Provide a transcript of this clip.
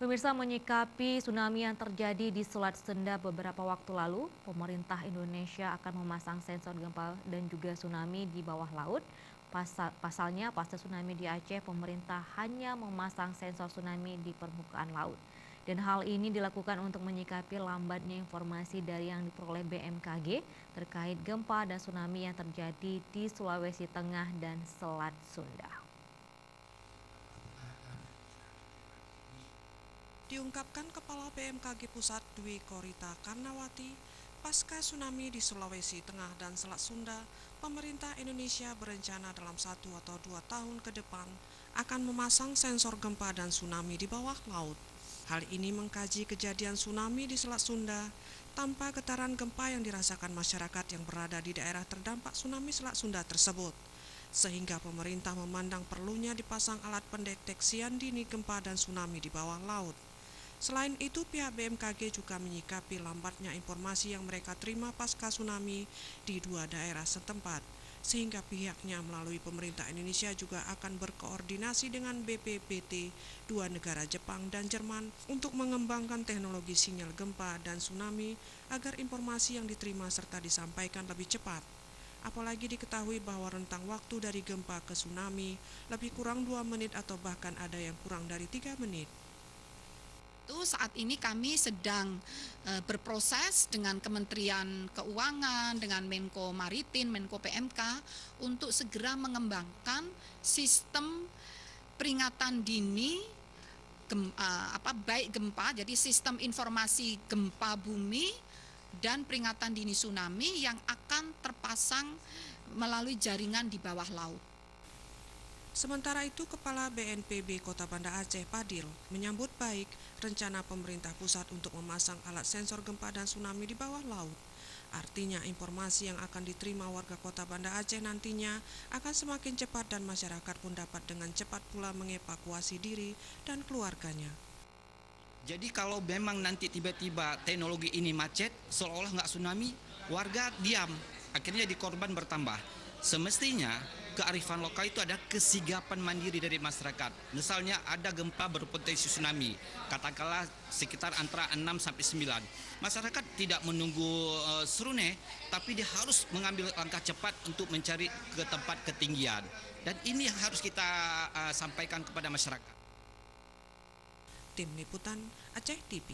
Pemirsa, menyikapi tsunami yang terjadi di Selat Sunda beberapa waktu lalu, pemerintah Indonesia akan memasang sensor gempa dan juga tsunami di bawah laut. Pasalnya, pasca tsunami di Aceh, pemerintah hanya memasang sensor tsunami di permukaan laut. Dan hal ini dilakukan untuk menyikapi lambatnya informasi dari yang diperoleh BMKG terkait gempa dan tsunami yang terjadi di Sulawesi Tengah dan Selat Sunda. Diungkapkan Kepala BMKG Pusat Dwi Korita Karnawati, pasca tsunami di Sulawesi Tengah dan Selat Sunda, pemerintah Indonesia berencana dalam 1 atau 2 tahun ke depan akan memasang sensor gempa dan tsunami di bawah laut. Hal ini mengkaji kejadian tsunami di Selat Sunda tanpa getaran gempa yang dirasakan masyarakat yang berada di daerah terdampak tsunami Selat Sunda tersebut. Sehingga pemerintah memandang perlunya dipasang alat pendeteksian dini gempa dan tsunami di bawah laut. Selain itu, pihak BMKG juga menyikapi lambatnya informasi yang mereka terima pasca tsunami di 2 daerah setempat, sehingga pihaknya melalui pemerintah Indonesia juga akan berkoordinasi dengan BPPT 2 negara Jepang dan Jerman untuk mengembangkan teknologi sinyal gempa dan tsunami agar informasi yang diterima serta disampaikan lebih cepat. Apalagi diketahui bahwa rentang waktu dari gempa ke tsunami lebih kurang 2 menit atau bahkan ada yang kurang dari 3 menit. Saat ini kami sedang berproses dengan Kementerian Keuangan, dengan Menko Maritim, Menko PMK untuk segera mengembangkan sistem peringatan dini baik gempa, jadi sistem informasi gempa bumi dan peringatan dini tsunami yang akan terpasang melalui jaringan di bawah laut. Sementara itu, Kepala BNPB Kota Banda Aceh, Padil, menyambut baik rencana pemerintah pusat untuk memasang alat sensor gempa dan tsunami di bawah laut. Artinya, informasi yang akan diterima warga Kota Banda Aceh nantinya akan semakin cepat dan masyarakat pun dapat dengan cepat pula mengevakuasi diri dan keluarganya. Jadi kalau memang nanti tiba-tiba teknologi ini macet, seolah-olah nggak tsunami, warga diam, akhirnya di korban bertambah. Semestinya kearifan lokal itu ada kesigapan mandiri dari masyarakat. Misalnya ada gempa berpotensi tsunami, katakanlah sekitar antara 6 sampai 9. Masyarakat tidak menunggu serune, tapi dia harus mengambil langkah cepat untuk mencari ke tempat ketinggian. Dan ini yang harus kita sampaikan kepada masyarakat. Tim Liputan Aceh TV.